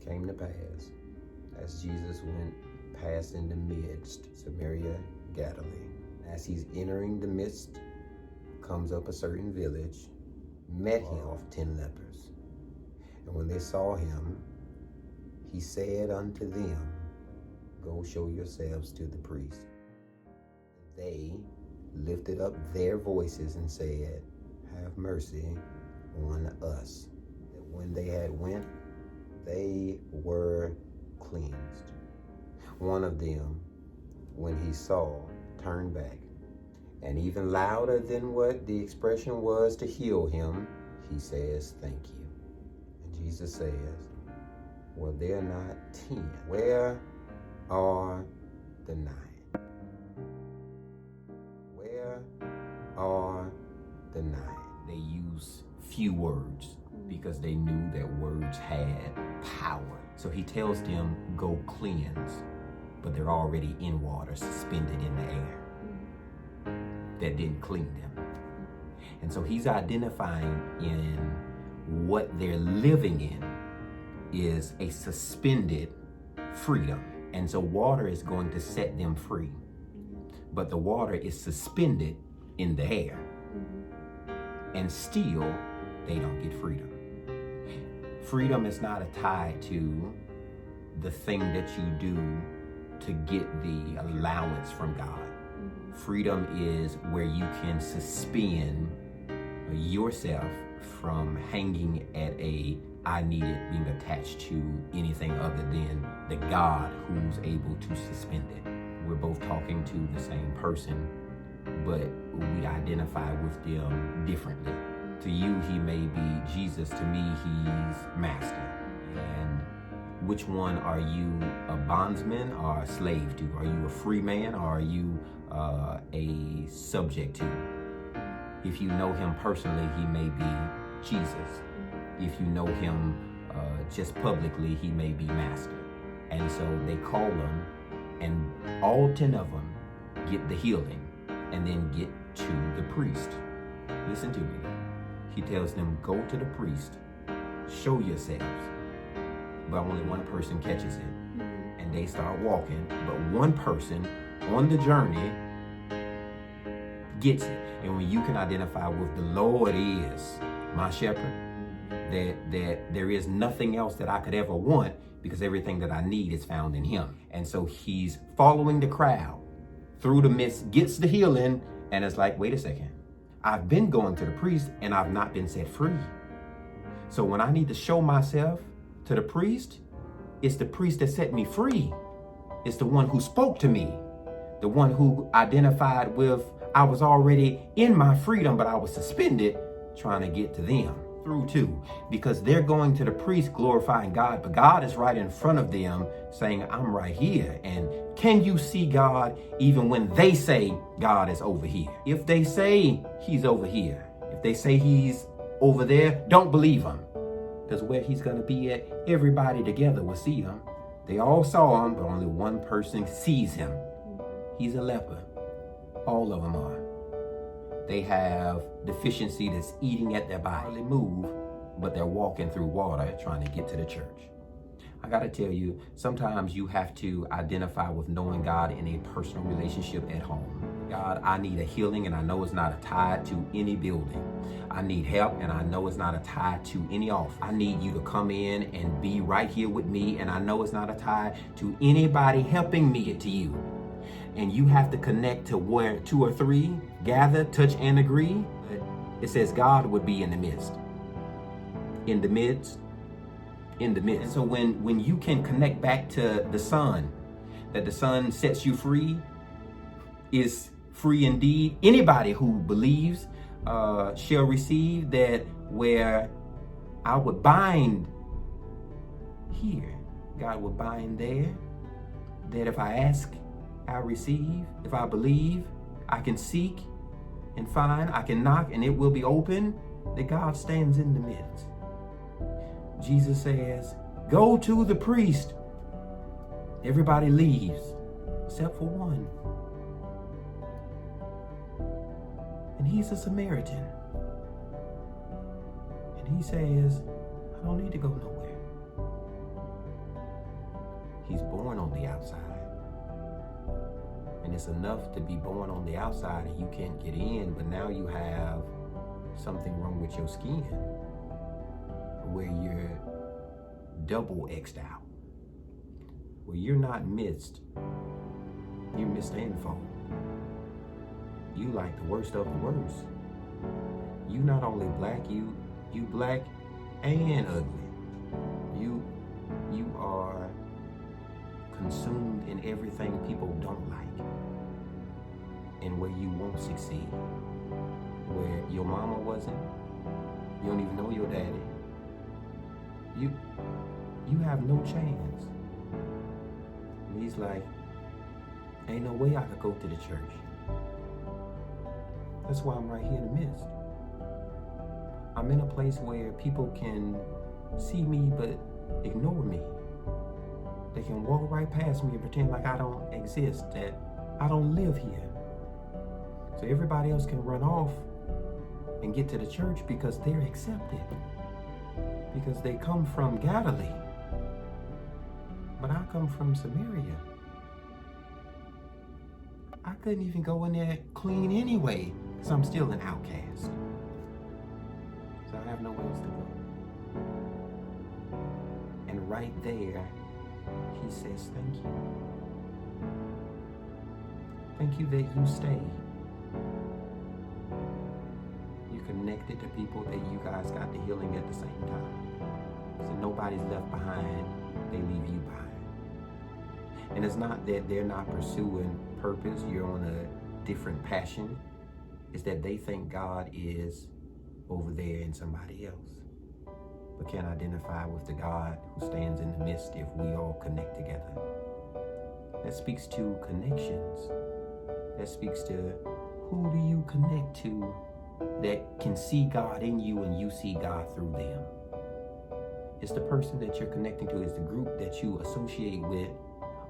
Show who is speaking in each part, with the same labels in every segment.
Speaker 1: came to pass, as Jesus went past in the midst, Samaria, Galilee. As he's entering the midst, comes up a certain village, met him 10 lepers. And when they saw him, he said unto them, Go show yourselves to the priest. They lifted up their voices and said, Have mercy on us. And when they had went, they were cleansed. One of them, when he saw, turned back, and even louder than what the expression was to heal him, he says, Thank you. And Jesus says, Were there not 10? Where are the 9? Where are the 9? They use few words because they knew that words had power. So he tells them, Go cleanse, but they're already in water, suspended in the air. That didn't clean them. And so he's identifying in what they're living in is a suspended freedom. And so water is going to set them free. But the water is suspended in the air. And still, they don't get freedom. Freedom is not tied to the thing that you do to get the allowance from God. Freedom is where you can suspend yourself from hanging at I need it being attached to anything other than the God who's able to suspend it. We're both talking to the same person, but we identify with them differently. To you, he may be Jesus. To me, he's master. And which one are you a bondsman or a slave to? Are you a free man or are you a subject to? If you know him personally, he may be Jesus. If you know him just publicly, he may be master. And so they call him, and all 10 of them get the healing and then get to the priest. Listen to me. He tells them, Go to the priest, show yourselves. But only one person catches it. And they start walking, but one person on the journey gets it. And when you can identify with the Lord is my shepherd, that there is nothing else that I could ever want because everything that I need is found in him. And so he's following the crowd through the midst, gets the healing, and it's like, wait a second. I've been going to the priest and I've not been set free. So when I need to show myself to the priest, it's the priest that set me free. It's the one who spoke to me, the one who identified with I was already in my freedom, but I was suspended trying to get to them through too, because they're going to the priest glorifying God, but God is right in front of them saying, I'm right here. And can you see God even when they say God is over here? If they say he's over here, if they say he's over there, don't believe him. Because where he's going to be at, everybody together will see him. They all saw him, but only one person sees him. He's a leper. All of them are. They have deficiency that's eating at their body. They move, but they're walking through water trying to get to the church. I got to tell you, sometimes you have to identify with knowing God in a personal relationship at home. God, I need a healing, and I know it's not tied to any building. I need help, and I know it's not tied to any office. I need you to come in and be right here with me, and I know it's not tied to anybody helping me to you. And you have to connect to where 2 or 3 gather, touch, and agree. It says God would be in the midst. In the midst. In the midst. And so when you can connect back to the Son, that the Son sets you free, is free indeed. Anybody who believes shall receive. That where I would bind here, God would bind there. That if I ask, I receive. If I believe, I can seek and find. I can knock and it will be open. That God stands in the midst. Jesus says, go to the priest. Everybody leaves except for one. And he's a Samaritan. And he says, I don't need to go nowhere. He's born on the outside. And it's enough to be born on the outside and you can't get in, but now you have something wrong with your skin where you're double X'd out. Where you're not missed, you're missed and fold. You like the worst of the worst. You not only black, you black and ugly. You are consumed in everything people don't like, and where you won't succeed. Where your mama wasn't, you don't even know your daddy. You have no chance. And he's like, ain't no way I could go to the church. That's why I'm right here in the midst. I'm in a place where people can see me but ignore me. They can walk right past me and pretend like I don't exist, that I don't live here. So everybody else can run off and get to the church because they're accepted. Because they come from Galilee. But I come from Samaria. I couldn't even go in there clean anyway, because I'm still an outcast. So I have nowhere else to go. And right there, he says, thank you. Thank you that you stayed. You connected to people that you guys got the healing at the same time. So nobody's left behind, they leave you behind. And it's not that they're not pursuing purpose, you're on a different passion. It's that they think God is over there in somebody else, but can't identify with the God who stands in the midst if we all connect together. That speaks to connections. That speaks to who do you connect to that can see God in you and you see God through them. It's the person that you're connecting to, it's the group that you associate with.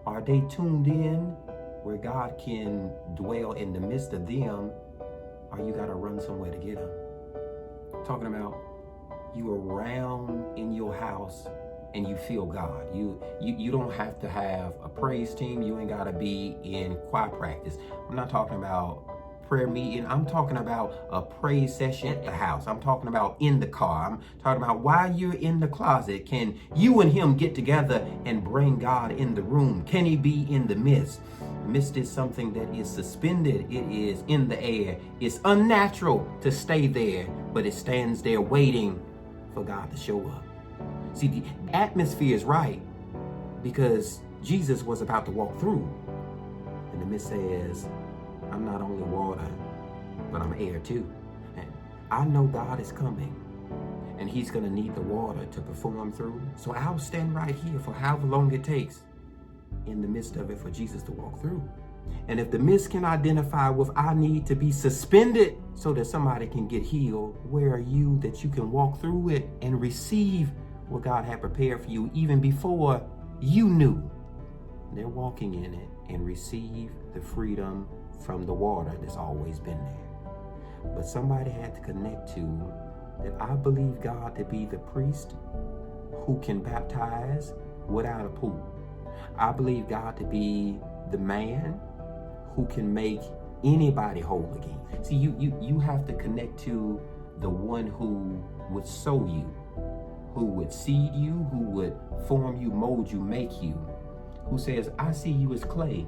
Speaker 1: Are they tuned in where God can dwell in the midst of them, or you got to run somewhere to get them? Talking about you around in your house and you feel God. You don't have to have a praise team. You ain't got to be in choir practice. I'm not talking about prayer meeting. I'm talking about a praise session at the house. I'm talking about in the car. I'm talking about while you're in the closet, can you and him get together and bring God in the room? Can he be in the midst? Mist is something that is suspended. It is in the air. It's unnatural to stay there, but it stands there waiting for God to show up. See, the atmosphere is right because Jesus was about to walk through. And the mist says, I'm not only water, but I'm air too. And I know God is coming and he's going to need the water to perform through. So I'll stand right here for however long it takes in the midst of it for Jesus to walk through. And if the mist can identify with I need to be suspended so that somebody can get healed, where are you that you can walk through it and receive what God had prepared for you even before you knew? They're walking in it and receive the freedom from the water that's always been there. But somebody had to connect to that I believe God to be the priest who can baptize without a pool. I believe God to be the man who can make anybody whole again. See, you have to connect to the one who would sow you, who would seed you, who would form you, mold you, make you, who says, I see you as clay.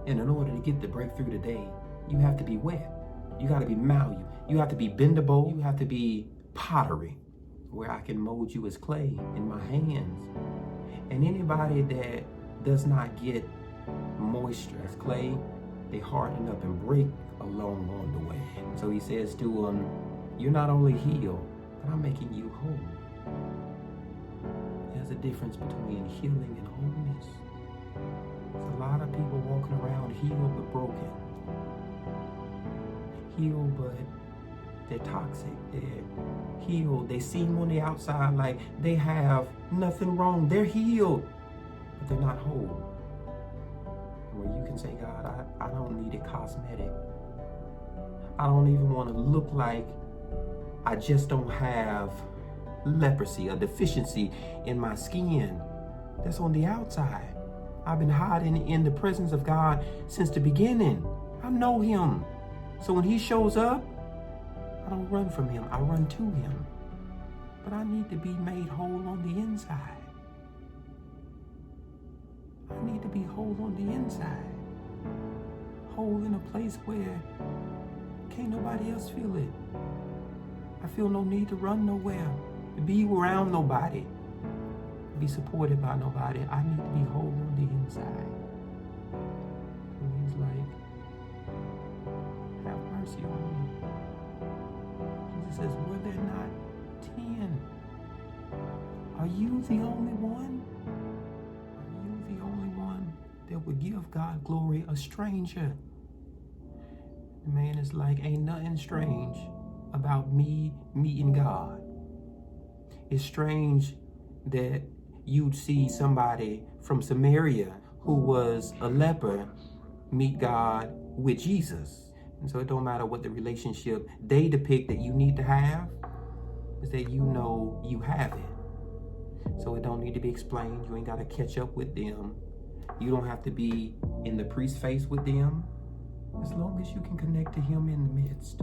Speaker 1: And in order to get the breakthrough today, you have to be wet. You got to be malleable. You have to be bendable. You have to be pottery, where I can mold you as clay in my hands. And anybody that does not get moisture as clay, they harden up and break along on the way. So he says to them, you're not only healed, but I'm making you whole. There's a difference between healing and wholeness. There's a lot of people walking around healed but broken. Healed but they're toxic. They're healed. They seem on the outside like they have nothing wrong. They're healed, but they're not whole. Where you can say, God, I don't need it cosmetic. I don't even want to look like I just don't have leprosy, a deficiency in my skin. that's on the outside. I've been hiding in the presence of God since the beginning. I know him. So when he shows up, I don't run from him. I run to him. But I need to be made whole on the inside. I need to be whole on the inside. Whole in a place where can't nobody else feel it. I feel no need to run nowhere, to be around nobody, be supported by nobody. I need to be whole on the inside. And he's like, have mercy on me. Jesus says, were there not 10? Are you the only one? Are you the only one that would give God glory? A stranger. The man is like, ain't nothing strange about me meeting God. It's strange that you'd see somebody from Samaria who was a leper meet God with Jesus. And so it don't matter what the relationship they depict that you need to have, is that you know you have it. So it don't need to be explained. You ain't got to catch up with them. You don't have to be in the priest's face with them, as long as you can connect to him in the midst.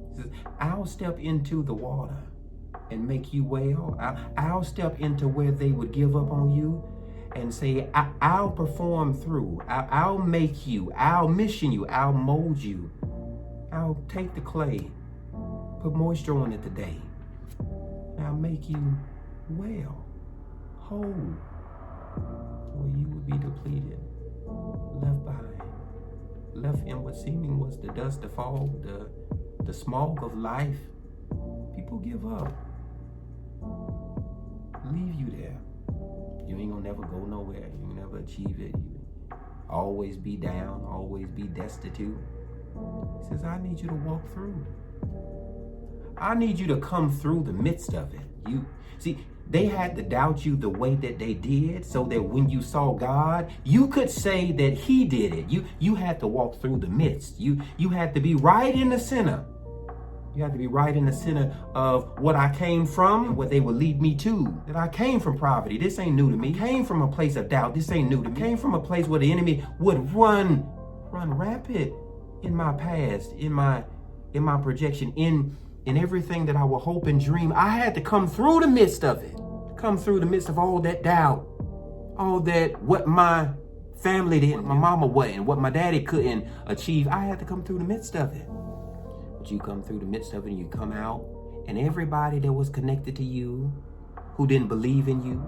Speaker 1: He says, I'll step into the water and make you well. I'll step into where they would give up on you and say, I'll perform through. I'll make you. I'll mission you. I'll mold you. I'll take the clay, put moisture on it today. And I'll make you well, whole, where you would be depleted, left behind, left in what seeming was the dust, the fog, the smog of life. People give up. Leave you there. You ain't gonna never go nowhere. You can never achieve it. You always be down, always be destitute. He says, I need you to walk through. I need you to come through the midst of it. You see, they had to doubt you the way that they did, so that when you saw God, you could say that he did it. You had to walk through the midst. You had to be right in the center. You have to be right in the center of what I came from and what they would lead me to. That I came from poverty. This ain't new to me. I came from a place of doubt. This ain't new to me. I came from a place where the enemy would run rampant in my past, in my projection, in everything that I would hope and dream. I had to come through the midst of it. Come through the midst of all that doubt. All that what my family didn't, my mama wasn't, what my daddy couldn't achieve. I had to come through the midst of it. You come through the midst of it and you come out, and everybody that was connected to you, who didn't believe in you,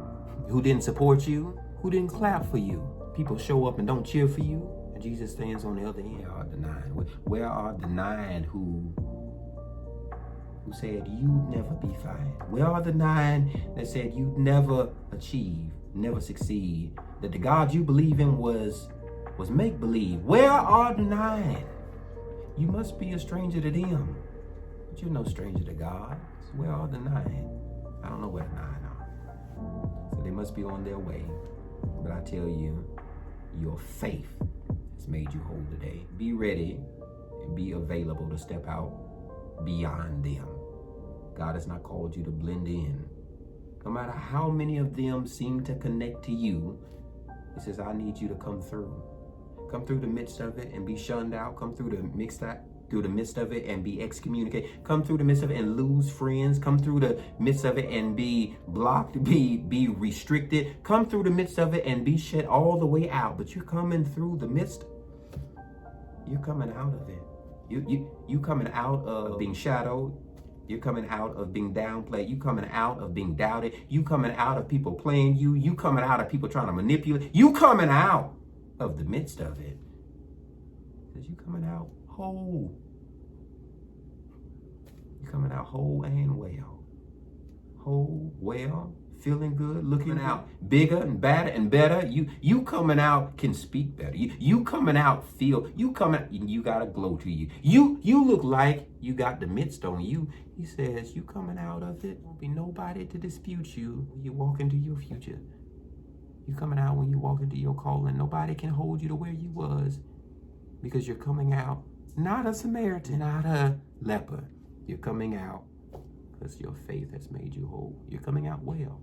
Speaker 1: who didn't support you, who didn't clap for you, people show up and don't cheer for you, and Jesus stands on the other end. Where are the nine who said you'd never be fine? Where are the nine that said you'd never achieve, never succeed, that the God you believe in was make-believe? Where are the nine? You must be a stranger to them, but you're no stranger to God. So where are the nine? I don't know where the nine are. So they must be on their way. But I tell you, your faith has made you whole today. Be ready and be available to step out beyond them. God has not called you to blend in. No matter how many of them seem to connect to you, he says, I need you to come through. Come through the midst of it and be shunned out. Come through the midst of it and be excommunicated. Come through the midst of it and lose friends. Come through the midst of it and be blocked, be restricted. Come through the midst of it and be shut all the way out. But you're coming through the midst. You're coming out of it. You coming out of being shadowed. You're coming out of being downplayed. You coming out of being doubted. You coming out of people playing you. You coming out of people trying to manipulate. You coming out of the midst of it, because you coming out whole. You coming out whole and well. Whole, well, feeling good, looking out bigger and badder and better. You coming out can speak better. You coming out you got a glow to you. You look like you got the midst on you. He says you coming out of it. Won't be nobody to dispute you when you walk into your future. You coming out when you walk into your calling. Nobody can hold you to where you was, because you're coming out not a Samaritan, not a leper. You're coming out because your faith has made you whole. You're coming out well.